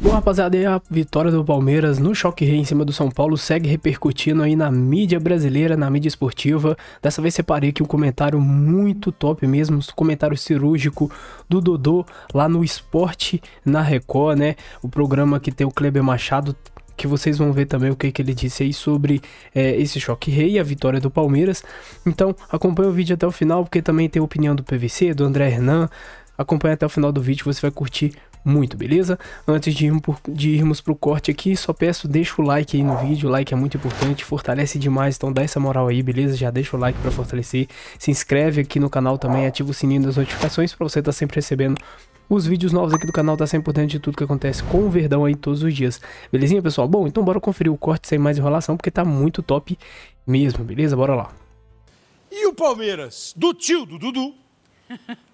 Bom, rapaziada, e a vitória do Palmeiras no Choque Rei em cima do São Paulo segue repercutindo aí na mídia brasileira, na mídia esportiva. Dessa vez separei aqui um comentário muito top mesmo, um comentário cirúrgico do Dodô lá no Esporte na Record, né? O programa que tem o Kleber Machado, que vocês vão ver também o que ele disse aí sobre esse Choque Rei e a vitória do Palmeiras. Então acompanha o vídeo até o final, porque também tem a opinião do PVC, do André Hernan. Acompanha até o final do vídeo, você vai curtir muito, beleza? Antes de irmos pro corte aqui, só peço, deixa o like aí no vídeo, o like é muito importante, fortalece demais, então dá essa moral aí, beleza? Já deixa o like pra fortalecer, se inscreve aqui no canal também, ativa o sininho das notificações pra você estar sempre recebendo os vídeos novos aqui do canal, tá sempre por dentro de tudo que acontece com o Verdão aí todos os dias, belezinha, pessoal? Bom, então bora conferir o corte sem mais enrolação, porque tá muito top mesmo, beleza? Bora lá. E o Palmeiras, do tio do Dudu,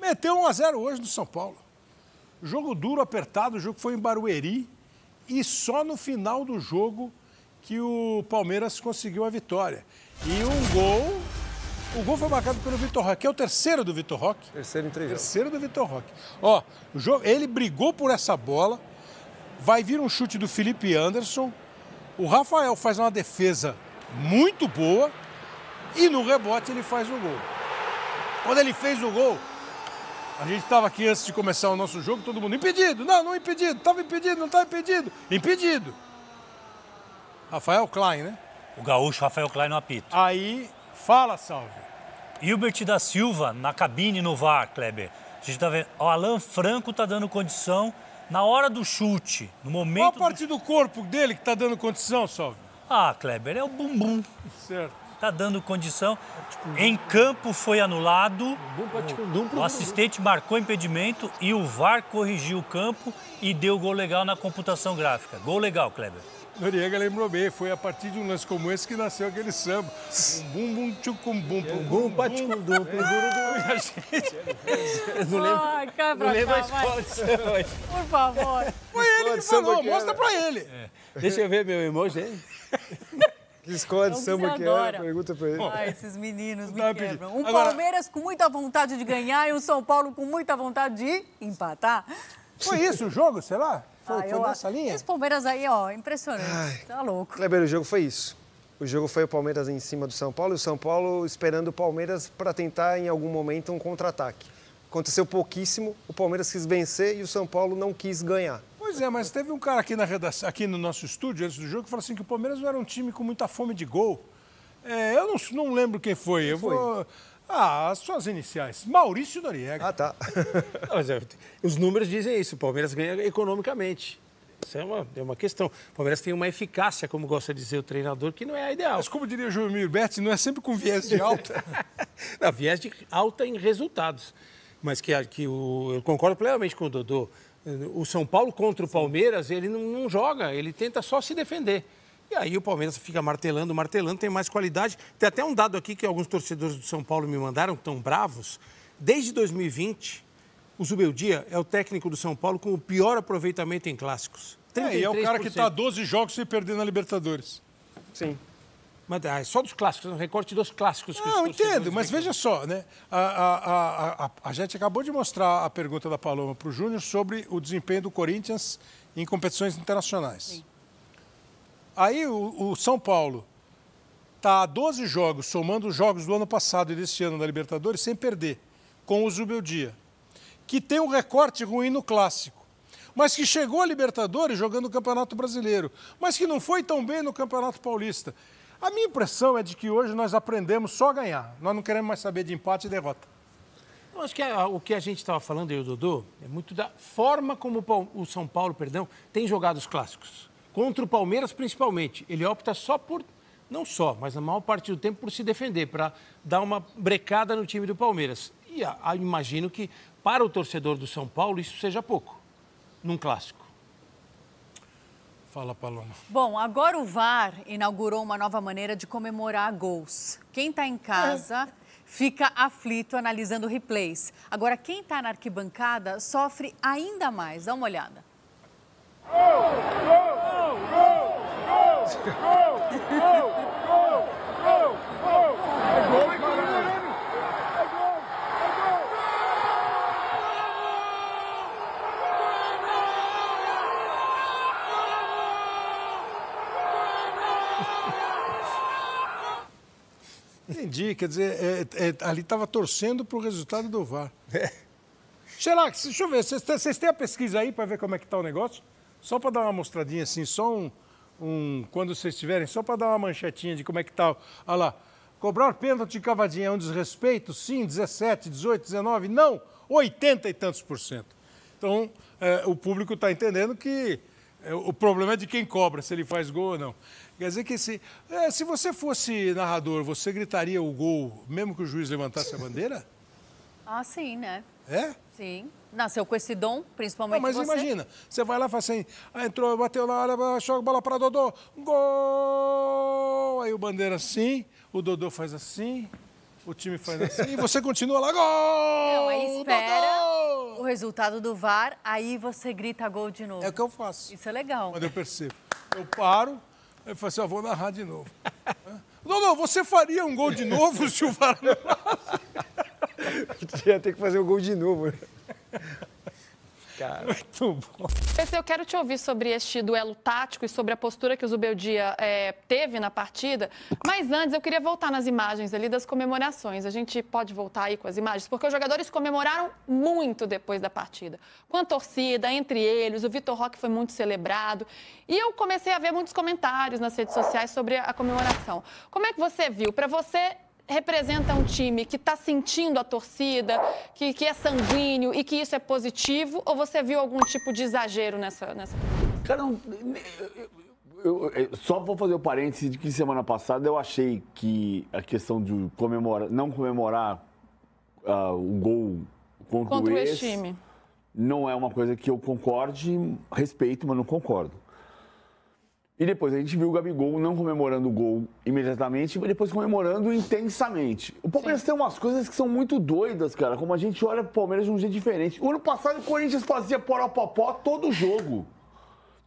meteu 1 a 0 hoje no São Paulo. Jogo duro, apertado, o jogo foi em Barueri e só no final do jogo que o Palmeiras conseguiu a vitória. E o gol foi marcado pelo Vitor Roque, que é o terceiro do Vitor Roque. Terceiro em 3 jogos. Terceiro do Vitor Roque. Ó, ele brigou por essa bola, vai vir um chute do Felipe Anderson, o Rafael faz uma defesa muito boa e no rebote ele faz o gol. Quando ele fez o gol, a gente estava aqui antes de começar o nosso jogo, todo mundo impedido, não impedido, estava impedido, não estava impedido, impedido. Rafael Klein, né? O gaúcho Rafael Klein no apito. Aí, fala, Salve. Hilbert da Silva na cabine no VAR, Kleber. A gente tá vendo, o Alan Franco tá dando condição na hora do chute, no momento... Qual a parte do corpo dele que está dando condição, Salve? Ah, Kleber, é o bumbum. Certo. Tá dando condição. Em campo foi anulado. O assistente marcou impedimento e o VAR corrigiu o campo e deu gol legal na computação gráfica. Gol legal, Kleber. Noriega lembrou bem, foi a partir de um lance como esse que nasceu aquele samba. Bum, bum, tchucum, bum, bum, bum, paticum, dum, Não lembro a escola de samba. Por favor. Foi ele que falou, mostra pra ele. Deixa eu ver meu emoji aí. Que escola de samba que é? Pergunta pra ele. Ai, esses meninos me quebram. Palmeiras com muita vontade de ganhar e um São Paulo com muita vontade de empatar. Foi isso o jogo, sei lá? Foi nessa linha? Esse Palmeiras aí, ó, impressionante. Tá louco. Kleber, o jogo foi isso. O jogo foi o Palmeiras em cima do São Paulo e o São Paulo esperando o Palmeiras para tentar, em algum momento, um contra-ataque. Aconteceu pouquíssimo, o Palmeiras quis vencer e o São Paulo não quis ganhar. Pois é, mas teve um cara aqui na redação, aqui no nosso estúdio, antes do jogo, que falou assim que o Palmeiras não era um time com muita fome de gol. Eu não lembro quem foi. As suas iniciais. Maurício Noriega. Ah, tá. Mas os números dizem isso, o Palmeiras ganha economicamente. Isso é uma questão. O Palmeiras tem uma eficácia, como gosta de dizer o treinador, que não é a ideal. Mas como diria o Joelmir Berti, não é sempre com viés de alta? Não, viés de alta em resultados. Mas eu concordo plenamente com o Dodô. O São Paulo contra o Palmeiras, ele não joga, ele tenta só se defender. E aí o Palmeiras fica martelando, tem mais qualidade. Tem até um dado aqui que alguns torcedores do São Paulo me mandaram, tão bravos. Desde 2020, o Zubeldia é o técnico do São Paulo com o pior aproveitamento em clássicos. 33%. E é o cara que está 12 jogos sem perder na Libertadores. Sim. Mas só dos clássicos, um recorte dos clássicos. Não, entendo, mas veja só, né? A gente acabou de mostrar a pergunta da Paloma para o Júnior sobre o desempenho do Corinthians em competições internacionais. Sim. Aí o São Paulo está a 12 jogos, somando os jogos do ano passado e deste ano na Libertadores, sem perder, com o Zubeldia, que tem um recorte ruim no Clássico, mas que chegou à Libertadores jogando o Campeonato Brasileiro, mas que não foi tão bem no Campeonato Paulista. A minha impressão é de que hoje nós aprendemos só a ganhar. Nós não queremos mais saber de empate e derrota. Eu acho que o que a gente estava falando aí, o Dodô, é muito da forma como o São Paulo, tem jogado os clássicos. Contra o Palmeiras, principalmente. Ele opta só por, não só, mas na maior parte do tempo por se defender, para dar uma brecada no time do Palmeiras. E imagino que, para o torcedor do São Paulo, isso seja pouco, num clássico. Fala, Paloma. Bom, agora o VAR inaugurou uma nova maneira de comemorar gols. Quem está em casa fica aflito analisando replays. Agora, quem está na arquibancada sofre ainda mais. Dá uma olhada. entendi. Quer dizer, ali estava torcendo para o resultado do VAR. Xerax, deixa eu ver. Vocês têm a pesquisa aí para ver como é que está o negócio? Só para dar uma mostradinha assim, só quando vocês tiverem, só para dar uma manchetinha de como é que está. Olha lá. Cobrar pênalti de cavadinha é um desrespeito? Sim, 17, 18, 19, não, 80 e tantos %. Então, o público está entendendo que o problema é de quem cobra, se ele faz gol ou não. Quer dizer que se você fosse narrador, você gritaria o gol, mesmo que o juiz levantasse a bandeira? Ah, sim, né? É? Sim. Nasceu com esse dom, principalmente não, mas você. Imagina, você vai lá e fala assim, entrou, bateu na área, joga a bola para Dodô, gol! Aí o bandeira assim, o Dodô faz assim, o time faz assim, e você continua lá, gol! Não, aí espera Dodô! o resultado do VAR, aí você grita gol de novo. É o que eu faço. Isso é legal. Quando eu percebo. Eu paro, aí eu falo assim, vou narrar de novo. Dodô, você faria um gol de novo se o VAR não... Ia ter que fazer o gol de novo. Cara. Muito bom. Eu quero te ouvir sobre este duelo tático e sobre a postura que o Zubeldia teve na partida. Mas antes, eu queria voltar nas imagens ali das comemorações. A gente pode voltar aí com as imagens? Porque os jogadores comemoraram muito depois da partida. Com a torcida, entre eles, o Vitor Roque foi muito celebrado. E eu comecei a ver muitos comentários nas redes sociais sobre a comemoração. Como é que você viu? Para você... representa um time que está sentindo a torcida, que é sanguíneo e que isso é positivo? Ou você viu algum tipo de exagero nessa... Cara, só vou fazer o parênteses de que semana passada eu achei que a questão de não comemorar o gol contra o ex-time não é uma coisa que eu concorde, respeito, mas não concordo. E depois a gente viu o Gabigol não comemorando o gol imediatamente, mas depois comemorando intensamente. O Palmeiras tem umas coisas que são muito doidas, cara, como a gente olha pro Palmeiras de um jeito diferente. O ano passado o Corinthians fazia poropopó todo jogo.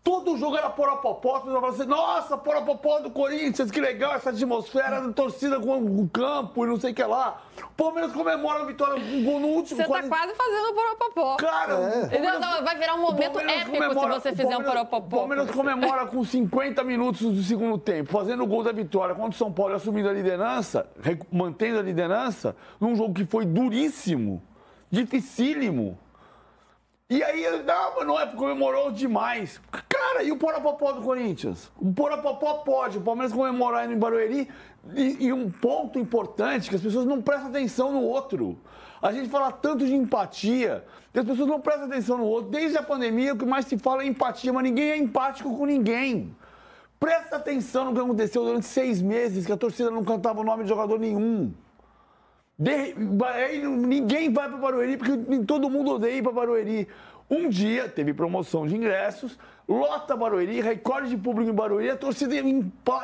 Todo jogo era poropopó, as pessoas falavam assim, nossa, poropopó do Corinthians, que legal essa atmosfera da torcida com o campo e não sei o que lá. O Palmeiras comemora a vitória com gol no último. Você tá quase fazendo poropopó. Cara, vai virar um momento épico se você fizer um poropopó. O Palmeiras comemora com 50 minutos do segundo tempo, fazendo o gol da vitória contra o São Paulo, assumindo a liderança, mantendo a liderança, num jogo que foi duríssimo, dificílimo. E aí, não é porque comemorou demais. Cara, e o poropopó do Corinthians? O poropopó pode, o Palmeiras comemorar indo em Barueri. E um ponto importante, que as pessoas não prestam atenção no outro. A gente fala tanto de empatia, que as pessoas não prestam atenção no outro. Desde a pandemia, o que mais se fala é empatia, mas ninguém é empático com ninguém. Presta atenção no que aconteceu durante 6 meses, que a torcida não cantava o nome de jogador nenhum. Ninguém vai para Barueri porque todo mundo odeia ir para Barueri. Um dia teve promoção de ingressos, lota Barueri, recorde de público em Barueri, a torcida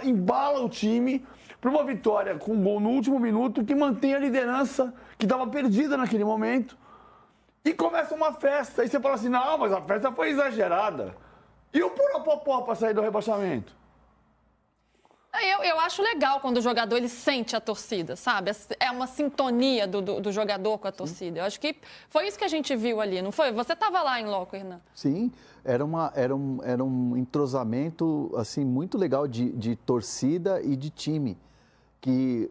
embala o time para uma vitória com um gol no último minuto que mantém a liderança que estava perdida naquele momento. E começa uma festa. Aí você fala assim, não, mas a festa foi exagerada. E o poropopó para sair do rebaixamento? Eu acho legal quando o jogador ele sente a torcida, sabe? É uma sintonia do jogador com a torcida. Eu acho que foi isso que a gente viu ali, não foi? Você estava lá em loco, Hernan. Sim, era um entrosamento assim, muito legal de torcida e de time. Que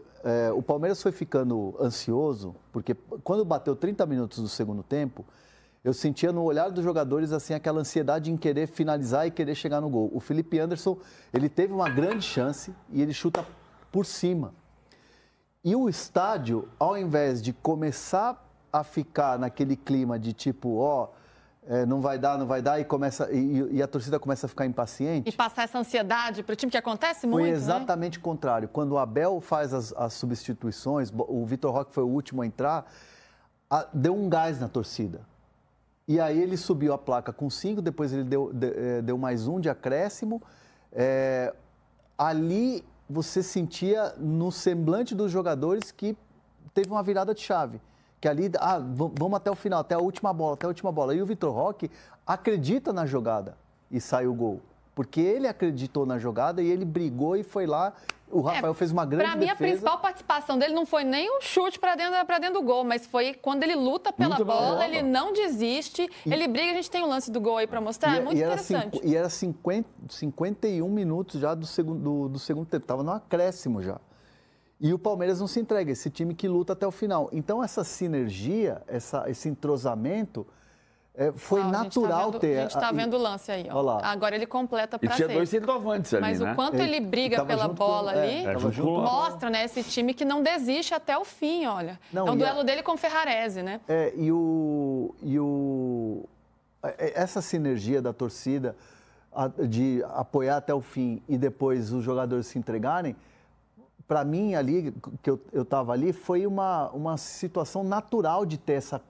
o Palmeiras foi ficando ansioso, porque quando bateu 30 minutos do segundo tempo, eu sentia no olhar dos jogadores assim aquela ansiedade em querer finalizar e querer chegar no gol. O Felipe Anderson, ele teve uma grande chance e ele chuta por cima. E o estádio, ao invés de começar a ficar naquele clima de tipo, não vai dar, e a torcida começa a ficar impaciente. E passar essa ansiedade para o time, que acontece muito, foi exatamente o contrário. Quando o Abel faz as substituições, o Vitor Roque foi o último a entrar, deu um gás na torcida. E aí ele subiu a placa com 5, depois ele deu mais 1 de acréscimo. Ali você sentia no semblante dos jogadores que teve uma virada de chave. Que ali, vamos até o final, até a última bola. E o Vitor Roque acredita na jogada e sai o gol. Porque ele acreditou na jogada e ele brigou e foi lá. O Rafael fez uma grande defesa. Para mim, a principal participação dele não foi nem um chute para dentro do gol, mas foi quando ele luta pela bola, ele não desiste, ele briga. A gente tem um lance do gol aí para mostrar, é muito interessante. E era 51 minutos já do segundo tempo, estava no acréscimo já. E o Palmeiras não se entrega, esse time que luta até o final. Então, essa sinergia, esse entrosamento, foi natural ter... A gente está vendo o lance aí, ó. Agora ele completa para ser. E tinha 2 centroavantes ali, mas o quanto ele briga pela bola ali, mostra, né, esse time que não desiste até o fim, olha. É o duelo dele com o Ferrarese, né? Essa sinergia da torcida de apoiar até o fim e depois os jogadores se entregarem, para mim, ali, que eu estava ali, foi uma situação natural de ter essa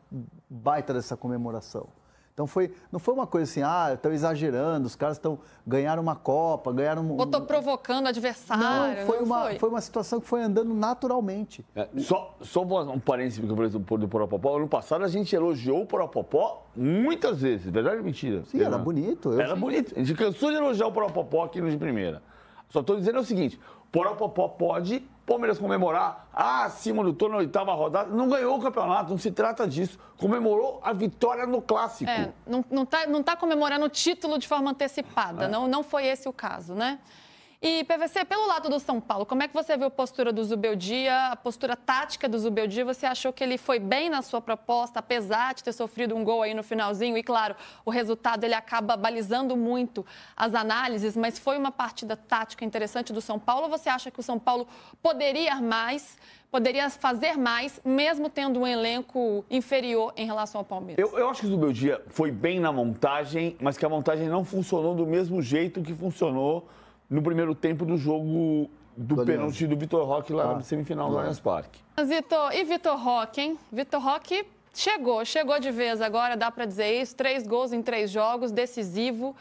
baita dessa comemoração. Então, não foi uma coisa assim, estão exagerando, os caras ganharam uma Copa, ganharam... Ou estão provocando o adversário. Não, foi uma situação que foi andando naturalmente. Só um parênteses que eu falei do Poropopó. Ano passado, a gente elogiou o Poropopó muitas vezes, verdade ou mentira? Sim, era bonito. Era bonito. A gente cansou de elogiar o Poropopó aqui no de primeira. Só estou dizendo o seguinte, Poropopó pode, Palmeiras comemorar, acima do turno, na 8ª rodada, não ganhou o campeonato, não se trata disso. Comemorou a vitória no Clássico. Não tá comemorando o título de forma antecipada, não foi esse o caso, né? E, PVC, pelo lado do São Paulo, como é que você viu a postura do Zubeldia, a postura tática do Zubeldia? Você achou que ele foi bem na sua proposta, apesar de ter sofrido um gol aí no finalzinho? E, claro, o resultado ele acaba balizando muito as análises, mas foi uma partida tática interessante do São Paulo? Ou você acha que o São Paulo poderia fazer mais, mesmo tendo um elenco inferior em relação ao Palmeiras? Eu acho que o Zubeldia foi bem na montagem, mas que a montagem não funcionou do mesmo jeito que funcionou no primeiro tempo do jogo do pênalti do Vitor Roque lá na semifinal do Allianz Parque. E Vitor Roque, hein? Vitor Roque chegou de vez agora, dá para dizer isso, 3 gols em 3 jogos, decisivo.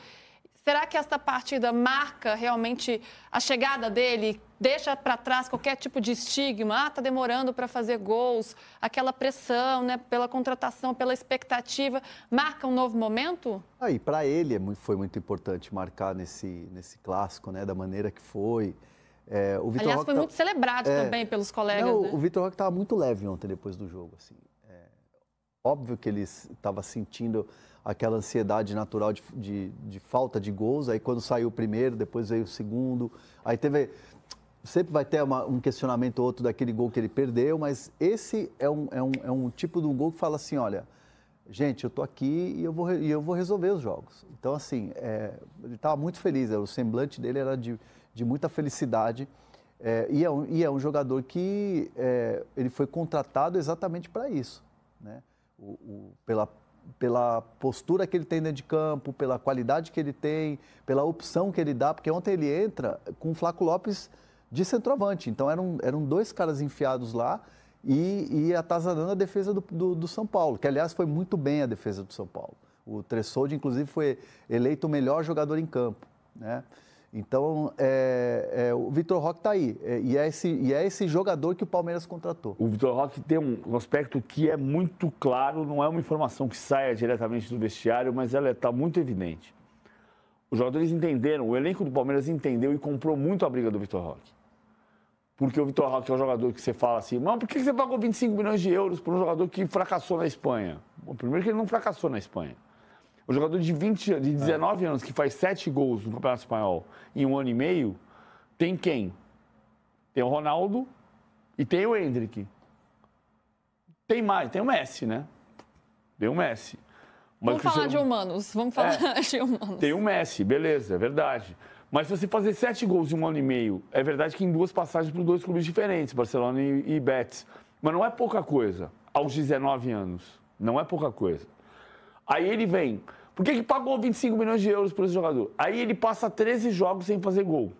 Será que esta partida marca realmente a chegada dele, deixa para trás qualquer tipo de estigma? Tá demorando para fazer gols, aquela pressão, né, pela contratação, pela expectativa, marca um novo momento? E para ele foi muito importante marcar nesse clássico, né, da maneira que foi. O Vitor Aliás, Roque foi muito celebrado também pelos colegas, né? O Vitor Roque estava muito leve ontem depois do jogo, assim. Óbvio que ele estava sentindo aquela ansiedade natural de falta de gols, aí quando saiu o primeiro, depois veio o segundo, aí sempre vai ter um questionamento ou outro daquele gol que ele perdeu, mas esse é um tipo de um gol que fala assim, olha, gente, eu tô aqui e eu vou resolver os jogos. Então, assim, ele estava muito feliz, o semblante dele era de muita felicidade, e é um jogador que ele foi contratado exatamente para isso, né? Pela postura que ele tem dentro de campo, pela qualidade que ele tem, pela opção que ele dá, porque ontem ele entra com o Flaco Lopes de centroavante, então eram 2 caras enfiados lá e atazanando a defesa do São Paulo, que aliás foi muito bem a defesa do São Paulo. O Tressoldi, inclusive, foi eleito o melhor jogador em campo, né? Então, o Vitor Roque está aí, e é esse jogador que o Palmeiras contratou. O Vitor Roque tem um aspecto que é muito claro, não é uma informação que saia diretamente do vestiário, mas ela está muito evidente. Os jogadores entenderam, o elenco do Palmeiras entendeu e comprou muito a briga do Vitor Roque. Porque o Vitor Roque é um jogador que você fala assim, mas por que você pagou 25 milhões de euros por um jogador que fracassou na Espanha? Bom, primeiro que ele não fracassou na Espanha. O jogador de 19 anos que faz 7 gols no Campeonato Espanhol em 1 ano e meio, tem quem? Tem o Ronaldo e tem o Endrick. Tem mais, tem o Messi, né? Tem o Messi. Mas vamos falar de humanos, de humanos. Tem o Messi, beleza, é verdade. Mas se você fazer 7 gols em 1 ano e meio, é verdade que em 2 passagens por 2 clubes diferentes, Barcelona e Betis. Mas não é pouca coisa, aos 19 anos. Não é pouca coisa. Aí ele vem. Por que pagou 25 milhões de euros por esse jogador? Aí ele passa 13 jogos sem fazer gol.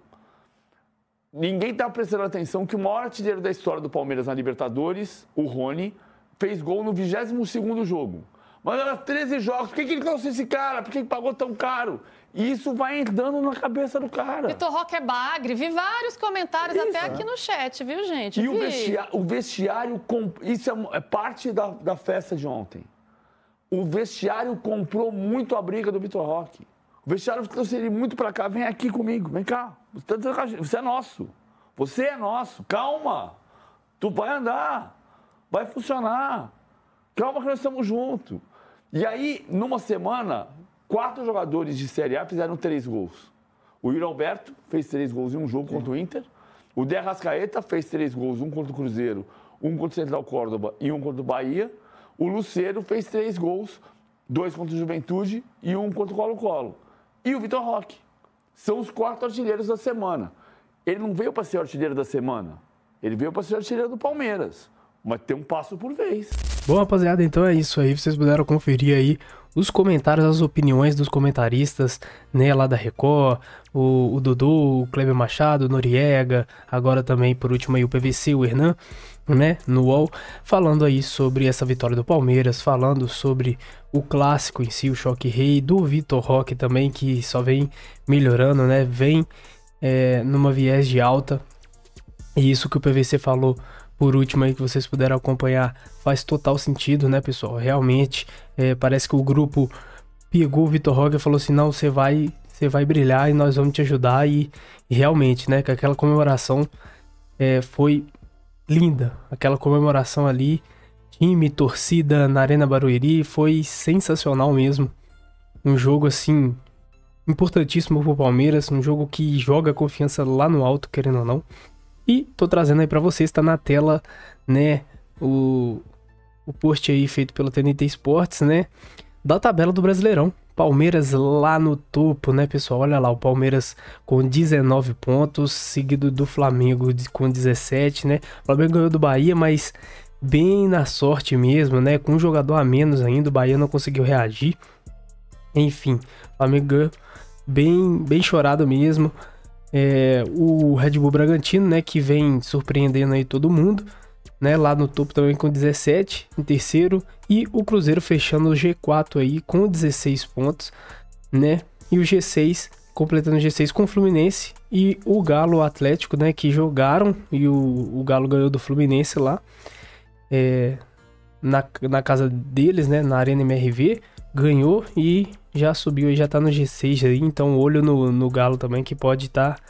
Ninguém está prestando atenção que o maior artilheiro da história do Palmeiras na Libertadores, o Rony, fez gol no 22º jogo. Mas era 13 jogos. Por que ele trouxe esse cara? Por que pagou tão caro? E isso vai entrando na cabeça do cara. Vitor Roque é bagre. Vi vários comentários até aqui no chat, viu, gente? E o vestiário... Isso é parte da festa de ontem. O vestiário comprou muito a briga do Vitor Roque. O vestiário trouxe ele muito para cá. Vem aqui comigo, vem cá. Você é nosso. Você é nosso. Calma. Tu vai andar. Vai funcionar. Calma que nós estamos juntos. E aí, numa semana, 4 jogadores de Série A fizeram 3 gols. O Yuri Alberto fez 3 gols em um jogo contra o Inter. O De Arrascaeta fez 3 gols, um contra o Cruzeiro, um contra o Central Córdoba e um contra o Bahia. O Lucero fez 3 gols, 2 contra o Juventude e um contra o Colo-Colo. E o Vitor Roque. São os 4 artilheiros da semana. Ele não veio para ser artilheiro da semana. Ele veio para ser artilheiro do Palmeiras. Mas tem um passo por vez. Bom, rapaziada, então é isso aí. Vocês puderam conferir aí os comentários, as opiniões dos comentaristas, né, lá da Record, o Dudu, o Kleber Machado, o Noriega, agora também, por último, aí o PVC, o Hernan, né, no UOL, falando aí sobre essa vitória do Palmeiras, falando sobre o clássico em si, o choque rei, do Vitor Roque também, que só vem melhorando, né, vem numa viés de alta, e isso que o PVC falou por último aí, que vocês puderam acompanhar, faz total sentido, né, pessoal? Realmente, parece que o grupo pegou o Vitor Roque e falou assim, não, você vai brilhar e nós vamos te ajudar, e realmente, né, que aquela comemoração foi linda, aquela comemoração ali, time, torcida na Arena Barueri, foi sensacional mesmo, um jogo assim, importantíssimo pro Palmeiras, um jogo que joga confiança lá no alto, querendo ou não. E tô trazendo aí pra vocês, tá na tela, né, o post aí feito pelo TNT Esportes, né, da tabela do Brasileirão. Palmeiras lá no topo, né, pessoal? Olha lá, o Palmeiras com 19 pontos, seguido do Flamengo com 17, né? O Flamengo ganhou do Bahia, mas bem na sorte mesmo, né? Com um jogador a menos ainda, o Bahia não conseguiu reagir. Enfim, o Flamengo ganhou bem chorado mesmo. O Red Bull Bragantino, né, que vem surpreendendo aí todo mundo, né, lá no topo também com 17, em terceiro, e o Cruzeiro fechando o G4 aí com 16 pontos, né, e o G6, completando o G6 com o Fluminense e o Galo Atlético, né, que jogaram, e o Galo ganhou do Fluminense lá, na casa deles, né, na Arena MRV, ganhou e já subiu e já tá no G6 aí, então olho no Galo também, que pode estar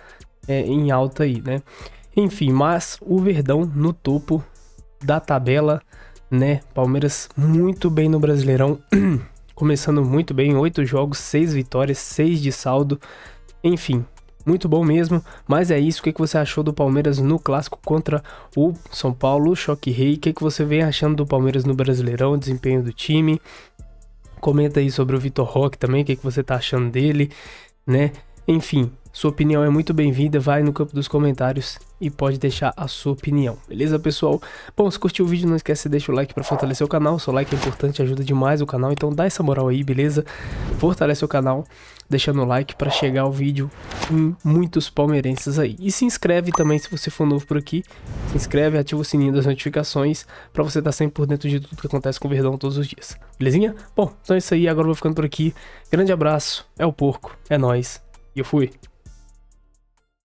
em alta aí, né. Enfim, mas o Verdão no topo da tabela, né, Palmeiras muito bem no Brasileirão, começando muito bem, 8 jogos, 6 vitórias, 6 de saldo, enfim, muito bom mesmo. Mas é isso, o que você achou do Palmeiras no clássico contra o São Paulo, o choque rei? O que você vem achando do Palmeiras no Brasileirão, desempenho do time? Comenta aí sobre o Vitor Roque também, o que você tá achando dele, né? Enfim, sua opinião é muito bem-vinda, vai no campo dos comentários e pode deixar a sua opinião, beleza, pessoal? Bom, se curtiu o vídeo, não esquece de deixar o like para fortalecer o canal, seu like é importante, ajuda demais o canal, então dá essa moral aí, beleza? Fortalece o canal, deixando o like para chegar o vídeo em muitos palmeirenses aí. E se inscreve também se você for novo por aqui, se inscreve, ativa o sininho das notificações para você estar sempre por dentro de tudo que acontece com o Verdão todos os dias, belezinha? Bom, então é isso aí, agora eu vou ficando por aqui, grande abraço, é o Porco, é nóis, e eu fui!